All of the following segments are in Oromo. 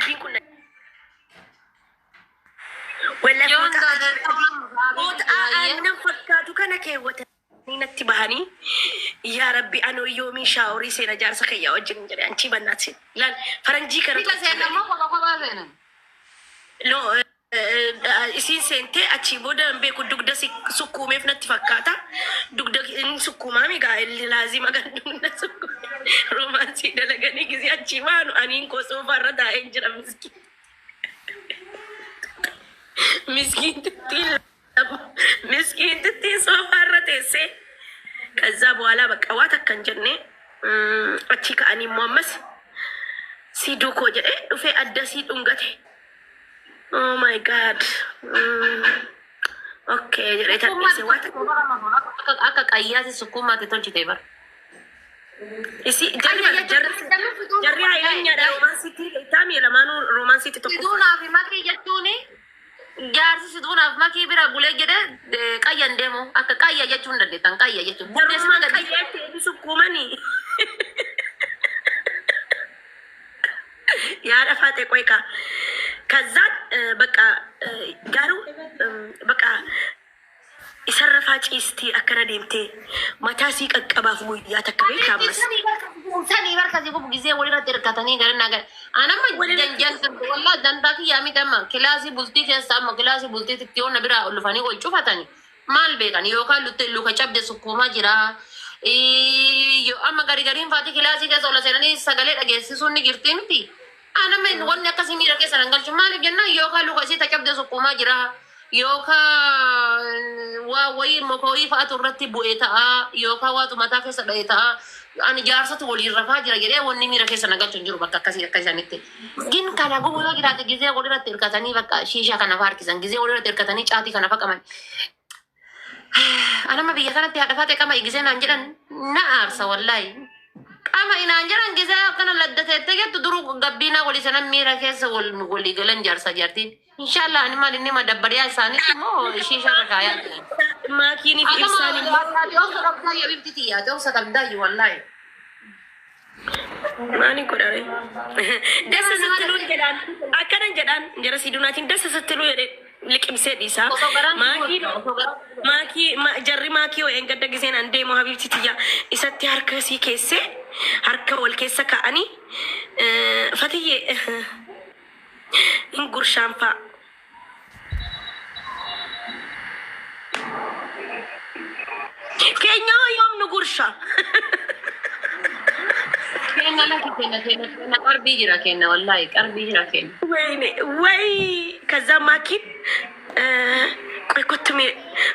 dubbiin kun walla aannan fakkaatu kana keewwatanii natti bahanii yaa rabbi anoo yoomii shaaworii seena jaarsa kiyyaa wajjin jedhe anchi bannaat seen laal faranjii kana no isin sente achi booda beeku dugda sukkuumeef natti fakkaata dugda inni sukkuumaami gaa laazima kan dugda sukkuume roomaansii dalaganii gisee achi baanu aniin koo soofaarra taa'ee jira ምስኪንትቲ ሶፋረ ቴሴ ከዛ በኋላ በቃ ዋት አከንጀኔ አቺ ከአኒ ሞመስ ሲዱኮ ጀዴ ዱፌ አደሲ ዱንገቴ ኦ ማይ ጋድ ኦኬ ጀዴ ታዲስ ዋት አካ ቀያሲ ሱኩማቴ ቶንቺ ቴበር እሲ ጀሪ አይለኛ ሮማንሲቲ ታሚ ለማኑ ሮማንሲቲ ቶኩ ዱና ቢማኬ ጀቱኒ jaarsi situunaaf makii bira bulee jedhe qayyan deemu akka qayya jechuun dandeettan qayya jechuun burdeessi qayyatti sukkuumanii yaada faate qoyka ከዛን በቃ ጋሩ በቃ ይሰረፋ ጪስቲ አከነ ደምቴ ማታሲ ቀቀባፍ ጉያ ተከበይ ታመስ ሰኒ በርከዚ ጉብ ጊዜ ወሊራ ተርከተኒ ገርና ገር አናማ ጀንጀን ወላ ደንታኪ ያሚ ደማ ክላሲ ቡልቲ ከሳማ ክላሲ ቡልቲ ትቲዮና ብራ ኡልፋኒ ቆይ ጩፋታኒ ማል ቤካን ዮካሉ ተሉ ከጨብደ ሱኩማ ጅራ ዮ አማ ጋሪ ጋሪን ፋቲ ክላሲ ከሶላ ሰለኒ ሰገለ ደገሲሱኒ ግርቲንቲ አናማ ወን ያከሲሚ ረከ ሰረንገልቹ ማል ገና ዮካሉ ከሲ ተጨብደ ሱኩማ ጅራ ዮካ ወይ ሞኮይ ፋቱ ረቲ ቡኤታ ዮካ ዋቱ ማታ ከሰ ደይታ ani jaarsatu waliin rafaa jira jedhee wanni miira keessa nagachuun jiru bakka akkasanitti. Gin kana gubuu jiraate gizee walirratti hirkatanii bakka shiishaa kana harkisan gizee walirratti hirkatanii caatii kana faqaman. Anama biyya kanatti haadha faate qama gizee naan jedhan na aarsa wallaahi. Qama inaan jedhan gizee akkana laddateette jettu duruu gabbiinaa walii sanan miira keessa walii galan jaarsa jaartiin. Inshallah ani maal inni madabbariyaa isaanii immoo shiishaa rakaayaa. Maakiin fi ibsaan wallahi maani godhare dasa ስትሉ jedhan akkana jedhan jara sidunaatiin dasa ስትሉ liqimsee dhiisa maakii jarri maakii oo engadda giseen andeemo habibti tiyya isatti harka sii keessee harka wal keessa ka'anii fatiyye hin gurshaan fa'a. Kenya yom nugursha. Kenya la kena qarbi jira kena wallahi qarbi jira kena. Way kaza makin ቆይ ኮትሜ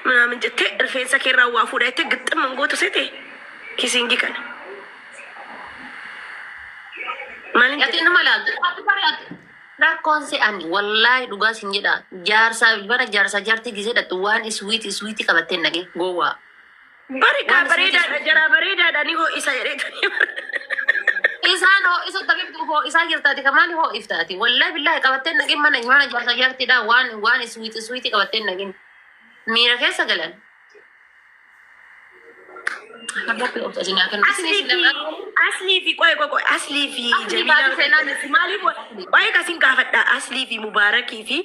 ምናምን ጀቴ ርፌንሳ ኬራ ዋፉ ዳይቴ ግጥም እንጎቱ ሴቴ ኪሲንጊ ከነ ማልን ያቴን ማላል rakkoon se'ani wallahi dhugaa sin jedha jaarsa bara jaarsa jaarti gisee dhattu waan iswiiti qabattee nage goowwa barika bareeda jara bareeda dani ho isa jedhee isaan ho isa tabibtu ho isa jirtaati kamani ho iftaati wallahi billahi qabattee nage mana jaarsa jaarti da waan iswiiti qabattee nage miira keessa galan asli fi ቆይ asli fi jamila mali ቆይ kasin gaafadha asli fi mubaraki fi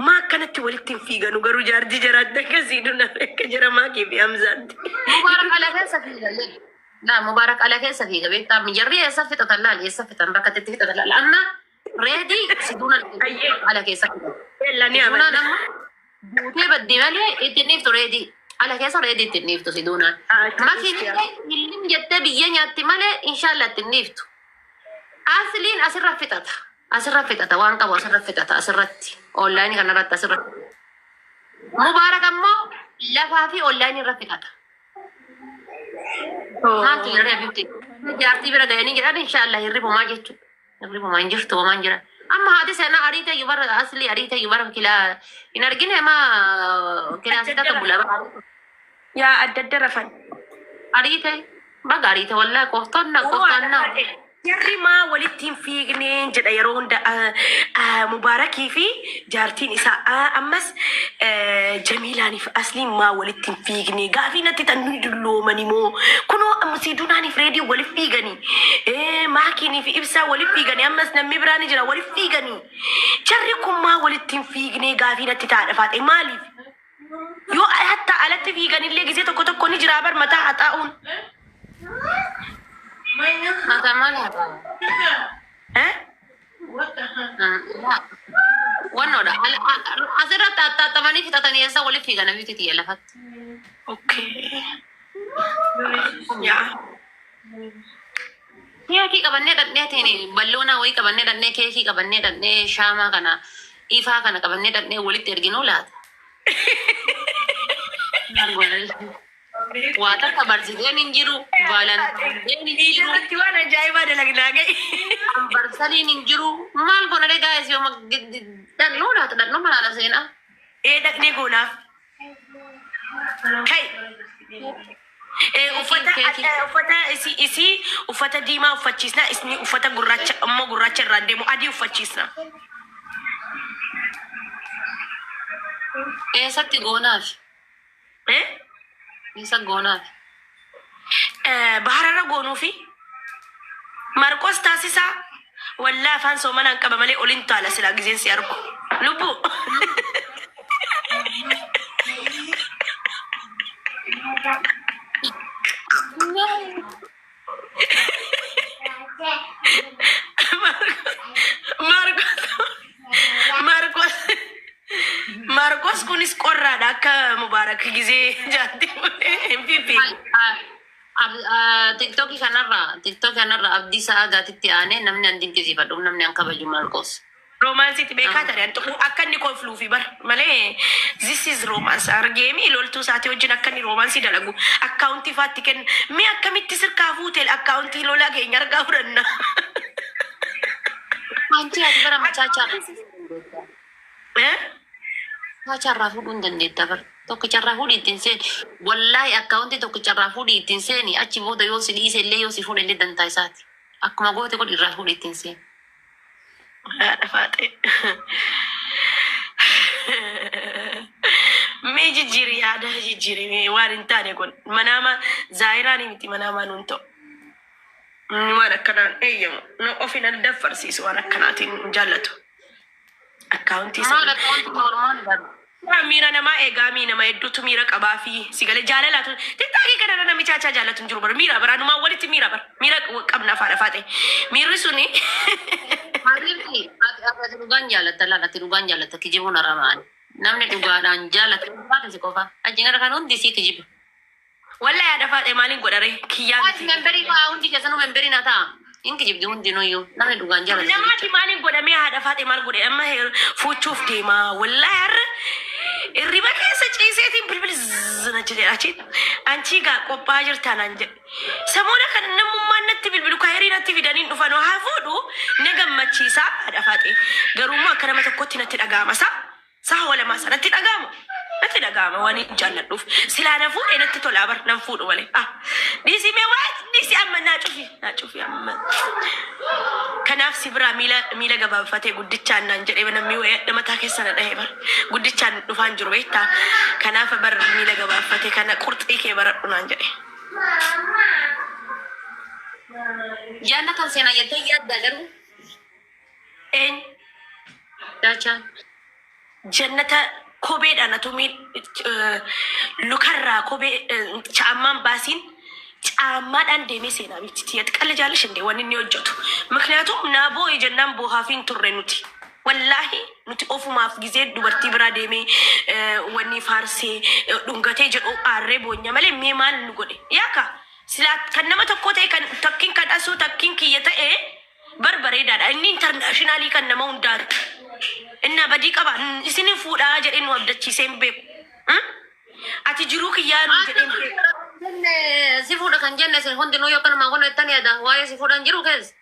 ma kanatti walitti fiiganu garu jaarji jaraadda kasiidu na akka jira maaki fi amzaatti mubarak ala keessa fiigalle la mubarak ala keessa fiiga beektaa mijarri eessa fixatan laal eessa fitan bakka itti fixatan laal anna reedi siduna ala keessa fiiga ni amana buutee baddi malee itti niftu reedi ala keessa reedi itti niftu siduna makini illim jette biyya nyaatti malee inshallah itti niftu asliin asirra fixata waan qabu asirra fixata asirratti online kanarratti asirratti mubarak ammoo lafaa fi online irra fixata maantu yeroo abibti jaartii bira ga'anii jedhan inshallah hirribumaa jechuudha hirribumaa hin jirtu homaan jira amma haati seenaa ariite yubara asli ariite yubara kilaa hin argine ma kilaasita kan bulaba yaa addadda rafan ariite baga ariite wallahi qoftonna jarri maa walittiin fiigneen jedha yeroo hunda mubarakii fi jaartiin isaa ammas jamiilaaniif asliin maa walittiin fiignee gaafii natti tan dulloomani moo kunoo musiidunani Freddy walifi gani maakini fi ibsa walifi gani ammas namni biraan jira walifi gani jarri kummaa walittiin fiigne gaafii natti taadha faate maaliif yoo hatta alatti fiiganillee gisee tokko ni jira bar mataa haxaa'uun Mata mana Wanoda asira tatamani fitatani esa wali figana vititi yala fat. Okay. Ya. Keki kabanne dadne tini ballona wai kabanne dadne keki kabanne dadne shama kana ifa kana kabanne dadne wali tergino lat. Wata kabarside ninjiru balan ninjiru tiwana jaiba de lagnagai barsali ninjiru mal gona de guys yo mag dan no lat dan no mala sena dak ne gona kai ufata isi ufata dima ufachisna isni ufata gurracha amma gurracha randemo adi ufachisna satti gona Isa gona. Baharara gonu fi Marcos tasisa walla fan so manan kaba male olin tala sila gizen si arko. Lubu. Marcos kunis korrada akka Mubarak gize jatti MPP TikTok kanarra abdi saa gatitti aane namni andin kizifadhu namni an kabaju Marcos romance ti beka tare antu akkanni konflufi bar male this is romance argemi loltu saati wajin akkanni romance dalagu account fatti ken mi akkamitti sirka futel account lola ge nyarga furanna anti ati bara machacha Charra fudun dandetta bar tokko charra fudi itinsen wallahi account tokko charra fudi itinseni achi boda yo si dise le yo si fudi le danta isati akkuma gote ko dirra fudi itinsen ada fate me jijiri ada jijiri me warintane kon manama zairani miti manama nunto wara kana eyo no ofina dafarsi so wara kanatin jallatu account is normal bar mira nama egami nama eddutu mira qabafi sigale jalalatu titaki kana nama chacha jalatun jiru bar mira bar anuma waliti mira qabna faada faate mirri suni Harifti ati rugan jalata la ati rugan jalata kijibu naraman namne dugadan jalata faate sikofa ajinga kan undi si kijibu walla ya dafaate malin godare kiyan ati memberi ka undi kesanu memberi nata inki jibdi undi no yo namne dugan jalata nama ti malin godame ha dafaate mal gode amma fuchuf dema walla yar riba keessa ciiseetiin bilbil zana jedhachi anchi ga qophaa jirtaan anje samoona kan namummaan natti bilbilu kaayrii natti fidaniin dhufan haa fuudhu na gammachiisa dafaate garummaa akka nama tokkotti natti dhagaama saa wala maasa natti dhagaama waan jaalladhuuf silaa na fuudhee natti tolaa bar nan fuudhu malee dhiisi mee waa dhiisi amma naa cufi amma kanaaf si biraa miila gabaabfatee guddichaan naan jedhee namni wayyaa mataa keessa na dhahee bar guddichaan dhufaan jiru beektaa kanaaf bar miila gabaabfatee kana qurxii kee baradhu naan jedhe. Janna kan seenaa jettee yaadda garuu dachaan jannata kobeedhaan atumi lukarraa kobee caammaan baasiin caammaadhaan deemee seenaa bitti yad qalla jaalash indee waan inni hojjetu ምክንያቱም naaboo jennaan boohaafiin turre nuti wallahi nuti ofumaaf gizee dubartii biraa deemee wanni faarsee dhungatee jedhu aarree boonya malee mee maal nu godhe yaaka silaa kan nama tokko ta'e kan takkiin kan asuu takkiin kiyya ta'e barbareedaadha inni intarnaashinaali kan nama hundaati inna badii qaba isinin fuudhaa jedhee nu abdachiisee hin beeku ati jiruu kiyyaa nu jedheen si fuudha kan jenne sin hundi nu yookaan maa kun ettani ada waa'ee si fuudhan jiru keessa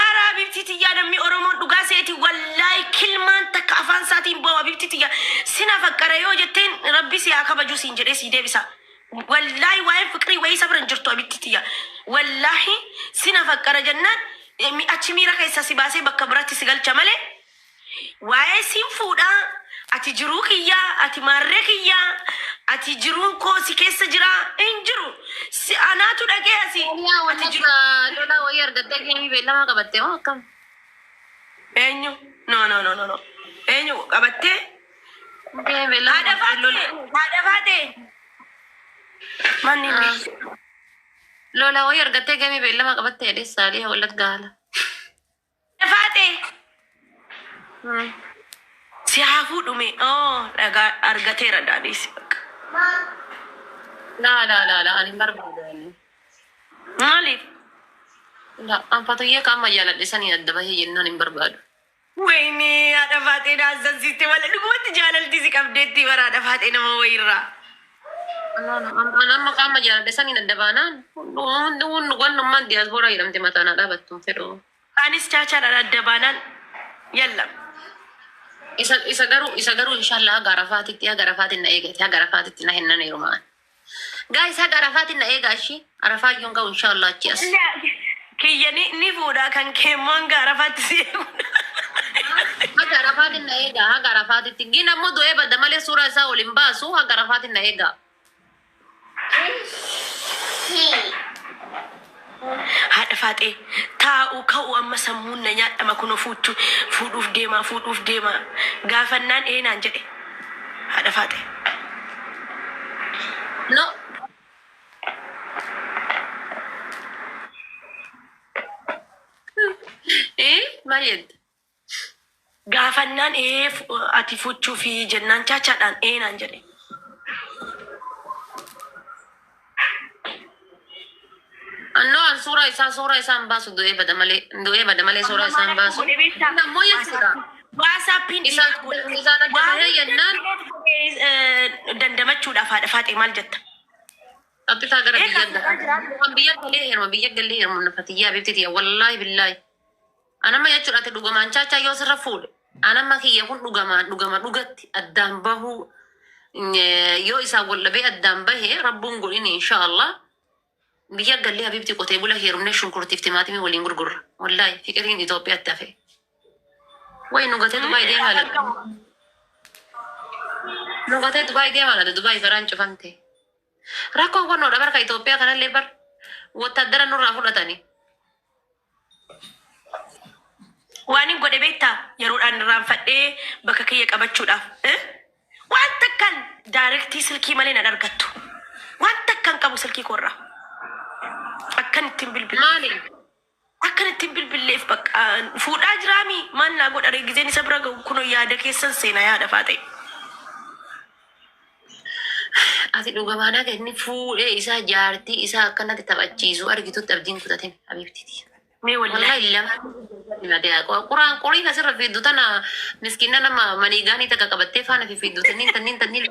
Arabibti tiyya namni Oromoon dhugaa seeti wallahi kilmaan takka afaan isaatiin bawa bibti tiyya sina fakkara yoo jetteen rabbi si haa kabaju siin jedhee sii deebisa wallahi waa'ee fiqirii wayii sabran jirtu abibti tiyya wallahi sina fakkara jennaan achi miira keessa si baasee bakka biratti si galcha malee waa'ee siin fuudhaa ati jiruu kiyyaa, ati maarree kiyyaa, ati jiruun koo si keessa jira hin jiru. Si anaatu dhagee asi. Ati jiru. Lola wayii argattee geemii beellamaa qabattee moo akkam? Eenyu? No. Eenyu qabattee? Geemii beellamaa haadha faate. Manni Lola wayii argattee geemii beellamaa qabattee dheessaalee wallat gaala. Faate. Si haafuu dhume. Dhagaa argateera daadhiisi. La, ani barbaadu. Maaliif? Anfatoyyee qaama jaaladhisanii adda bahee jennaan hin barbaadu. Wayne haadha faatee naasasiiste malee dhugumatti jaalalti si qabdeetti bara haadha faatee nama wayirraa. Amma qaama jaaladhisanii adda baanaan wannummaan diyaasbooraa jedhamte mataan haa dhaabattuun fedhu. Anis chaachaadhaan adda baanaan yalla. Isa garuu inshallah garafaatitti garafaatiin na eegate garafaatitti na hennan heerumaan. Isa garafaatiin na eega ishii arafaayyoon ga'u inshallah achi as. Kiyya ni fuudhaa kan keemmoon garafaatti si eegudha. Garafaatiin na eega garafaatitti gina ammoo du'ee badda malee suuraa isaa waliin baasu garafaatiin na eega. Haadha faatee taa'u ka'u amma sammuun na nyaadhama kun fuudhuuf deema gaafannaan eenaan jedhe haadha faatee. No. Maal jedhe? Gaafannaan ati fuudhuu fi jennaan chaachaadhaan eenaan jedhe. An suuraa isaan baasu du'ee bada malee suuraa isaan baasu. Ammoo jechuudha. Waasaappiin isaan adda bahee jennaan. Dandamachuudhaaf haadha faatee maal jetta? Abbitaa gara biyya galee heeruma nafatiyyaa beektitiya wallaahi billaahi. Anamma jechuudha ati dhugamaan chaachaa yoo sirra fuudhe. Anamma kiyya kun dhugama dhugatti addaan bahuu yoo isaan wallabee addaan bahee rabbuun godhini inshaallah. Biyya galee habibti qotee bula heerumne shunkurtiif timaatimii waliin gurgurra. Wallaahi fiqiriin Itoophiyaatti hafe. Wayi nugatee Dubaay deemaa laata? Nugatee Dubaay deemaa laata? Dubaay garaan cufamte. Rakkoon wannoodha barka Itoophiyaa kanallee bar wottaaddara nurraa fudhatanii. Waan hin godhe beektaa yeroodhaan irraanfadhee bakka kiyya qabachuudhaaf. Waan takkan daayirektii silkii malee na argattu. Waan takkan qabu silkii koorraa. Akkan ittiin bilbilu. Maali? Akkan ittiin bilbilleef bakka fuudhaa jiraami maal naa godha reegizeen isa bira ga'u kun yaada keessan seenaa yaada faate. Ati dhugamaanaa inni fuudhee isaa jaartii isaa akkanatti taphachiisu argitutti abdiin kutatin habibtiti. Mee Wallahi lama qoriin asirra fiddu tana miskiina nama maniigaanii takka qabattee faana fiddu tanniin.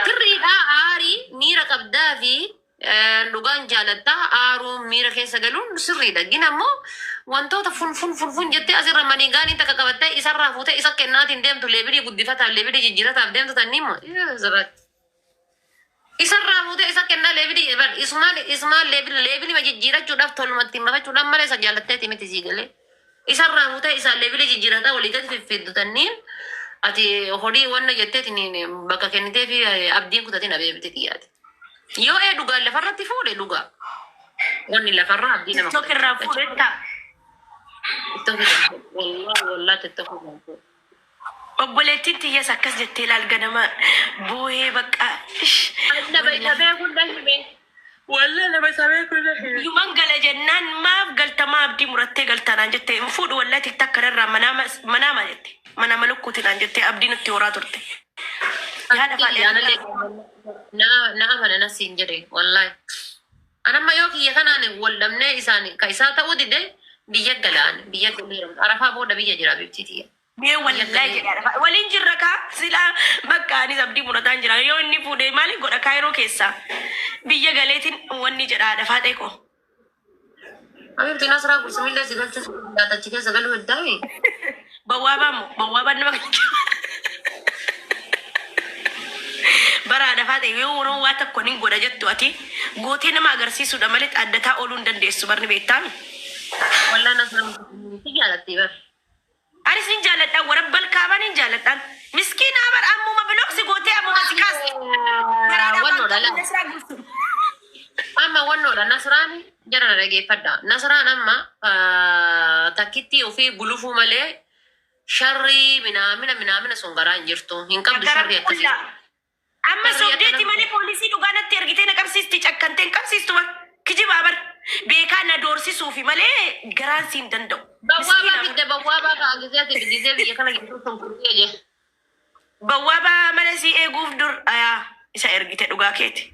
Kirriidhaa aarii miira qabdaa fi dhugaan jaalattaa aaruun miira keessa galuun sirriidha. Gina ammoo wantoota fun jettee asirra maniigaanii takka qabattee isarraa fuutee isa kennaatiin deemtu leebirii guddifataaf leebirii jijjiirataaf deemtu tanniimmoo isarraa fuutee isa kennaa leebirii isumaan leebirii jijjiirachuudhaaf tolumatti mafachuudhaan malee isa jaalatteeti miti sii galee isarraa fuutee isa leebirii jijjiirataa walii gadi fiffiddu tanniin. Ati hodii wanna jetteetiin bakka kennitee fi abdiin kutatiin abeebite xiyyaate. Yoo dhugaan lafarratti fuudhe dhugaa. Wanni lafarraa abdii nama TikTok irraa fuudhetta. Wallaa TikTok irraa fuudhe. Obboleettiin xiyyees akkas jettee ilaal ganama boo'ee bakka. Dabee hunda himee. Wallee nama sabee kun Yuman gala jennaan maaf galtamaa abdii murattee galtanaan jettee fuudhu wallee TikTok kanarraa manaama jette. Mana malukkuutiin jettee abdii nutti horaa turte. Yaada faadhee. Na amana siin jedhe wallahi. Anamma yoo kiyya kanaan wal dhabnee ka isaa ta'uu dide biyya galaan biyya galee arafaa booda biyya jira biftiiti. Mee wallahi jedha waliin jirra kaa silaa bakka anis abdii murataan jira yoo inni fuudhee maaliif godha kaayiroo keessaa biyya galeetiin wanni jedha dafaa dheekoo. Abibtiin asirraa gursimillee si galcha nyaatachi keessa galuu heddaami. Bawwaabaan nama bara dafaa ta'e yoo waroo waa tokko ni godha jettu ati gootee nama agarsiisuudha malee addataa ooluu hin dandeessu barni beektaami. Wallaan asirraa jaalattee bar. Anis nin jaaladha warabbal kaaba nin jaaladhaan. Miskiin abar ammuma biloksi gootee ammuma sikaas. Amma wannoodha Nasraan jara dhageeffadha. Nasraan amma takkitti ofii gulufuu malee sharrii minaamina sun garaa hin jirtu. Hin qabdu sharrii akkasii. Amma sobdeeti malee poolisii dhugaanatti ergitee na qabsiisti cakkantee hin qabsiistu kijiba abar. Beekaa na doorsisuufi malee garaan siin danda'u. Bawwaabaa kaa gisee biyya kana gidduu sun kurkee jee. Bawwaabaa mana si eeguuf dur isa ergite dhugaa keeti.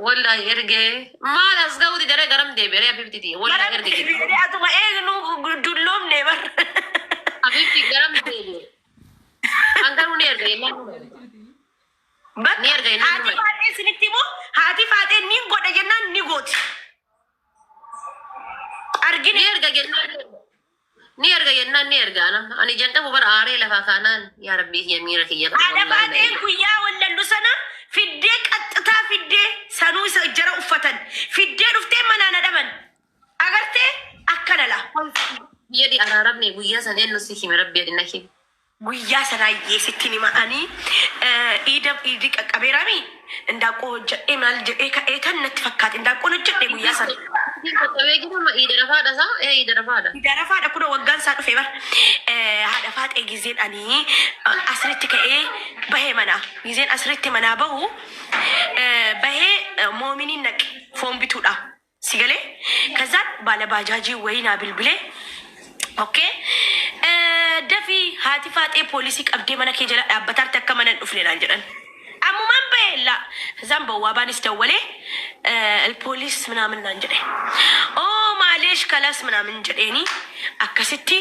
Wallahi ergee maal as ga'uuti daree garam deebi'ee abibtiti. Wallahi ergee. Atuma eegnu dulloomne bar. Abibti garam deebi'ee. Angaruu ni erga yennaan. Ni erga yennaan. Haati faatee sinitti immoo haati faatee ni godha jennaan ni gooti. Argine erga jennaan. Ni erga jennaan ni erga anam. Ani janqabu bara aaree lafaa kaanaan yaa rabbii yamiira kiyya. Haadha faatee guyyaa wallallu sana fiddee qaxxitaa fiddee sanuu isa jara uffatan fiddee dhuftee manaana dhaban agartee akkana la. Yedi araaramne guyyaa san eenyu si hime rabbii adina hime. Guyyaa sanaa yeesitti ni ma'anii iidi qaqqabeeraami indaaqoo hojjedhee maal jedhee ka'ee tan natti fakkaate indaaqoon hojjedhee guyyaa sana. Qaqqabee giduma iida rafaadha isaa iida rafaadha. Iida rafaadha kuna waggaan isaa dhufee bar haadha faatee gizeen ani asirratti ka'ee bahee manaa gizeen asirratti manaa bahu bahee moominiin naqe foon bituudha si galee kazaan baala baajaajii wayinaa bilbilee okay. Dafi haati faatee poolisii qabdee mana kee jala dhaabbataatti akka mana hin dhufne naan jedhan. Ammumaan ba'eella. Zan bawwaabaanis dawwalee poolis ምናምን naan jedhe. Maaleesh kalas ምናምን jedheeni akkasitti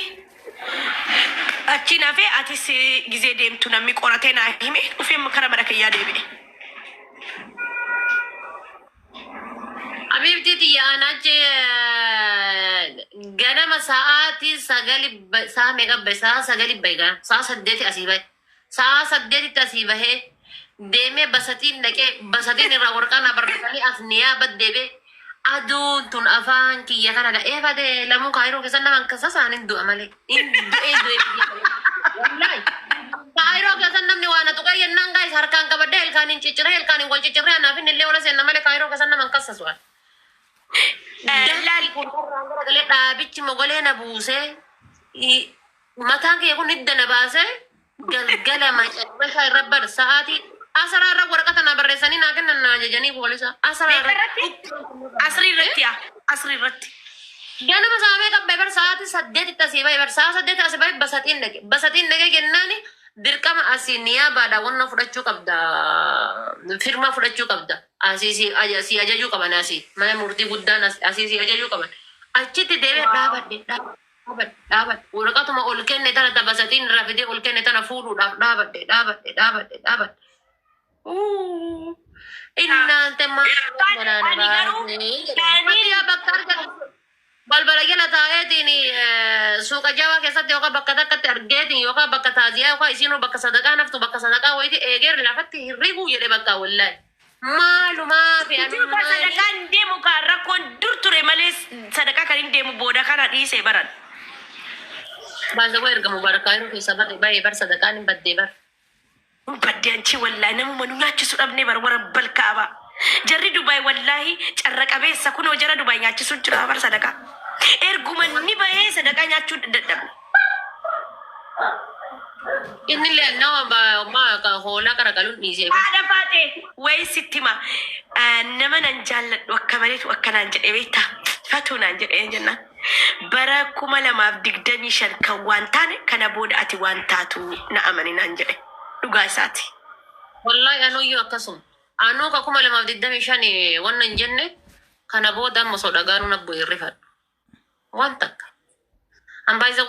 achi nafee atis gizee deemtu namni qoratee naa hime dhufee kara mana kiyyaa deebi'e. Abibtiti yaanache ganama sa'aati saa meeqa bahe saa sagali bahe gana saa saddeeti asii bahe saa saddeetitti asii bahee deemee basatiin dhaqee basatiin irraa warqaan barreessanii as niyaaba deebee aduun tun afaan kiyya kana dha'ee fadee lamuu kaayiroo keessa naman kasa isaanin du'a malee du'ee wallahi kaayiroo keessa namni waan tuqee yennaan gaayis harkaan qabadee ilkaaniin cicciree ilkaaniin wal cicciree anaafin illee wala seenna malee kaayiroo keessa naman kasa su'an. Dalali kun galee dhaabichi mogolee na buusee mataan kee kun hidda na baasee galgala machaa irra bar sa'aatii asraa irra waraqata na barreessanii naa kennan na ajajanii poolisa asraa irratti asrii irratti ganama saamee qabbee bar sa'aatii saddeetitti asii bahe bar saa saddeeti asii bahe basatiin dhaqee kennaani dirqama asii niyaabaadha wanna fudhachuu qabda firma fudhachuu qabda asii ajajuu qaban asii mana murtii guddaan asii ajajuu qaban achitti deebee dhaabadhe waraqatuma ol kenne tana tabasatiin irraa fidee ol kenne tana fuudhuudhaaf dhaabadhe innaante balbala jala taa'eetiin suuqa jawaa keessatti yookaan bakka takkatti argeetiin yookaan bakka taaziyaa yookaan isiinuu bakka sadaqaa naftu bakka sadaqaa wayitii eegeer lafatti hirribuu jedhee bakka wallahi maalumaa fi sadaqaan deemu kan rakkoon dur ture malee sadaqaa kan hin deemu booda kana dhiisee baran. Baasawaa ergamu barakaa yeroo keessa baay'ee bar sadaqaan hin baddee bar. Baddee anchi wallahi namuma nu nyaachisu dhabnee bar wara balkaaba. Jarri Dubaay wallahi carra qabeessa kunoo jara Dubaay nyaachisuun jira bar sadaqaa. Erguma ni bahee sadaqaa nyaachuu dadhabne. Inni illee nama hoolaa qaraqaluun dhiisee. Haadha faatee wayi sitti hima nama nan jaalladhu akka maleetu akkanaan jedhee beektaa fatuu naan jedhee jennaan. Bara 2025 kan waan taane kana booda ati waan taatu na amani naan jedhe dhugaa isaati. Wallahi anuyyuu akkasuma. Anuu ka 2025 wannan jenne kana booda amma soo dhagaanuu nabbo hirrifadhu. Waan takka. Ambaa isa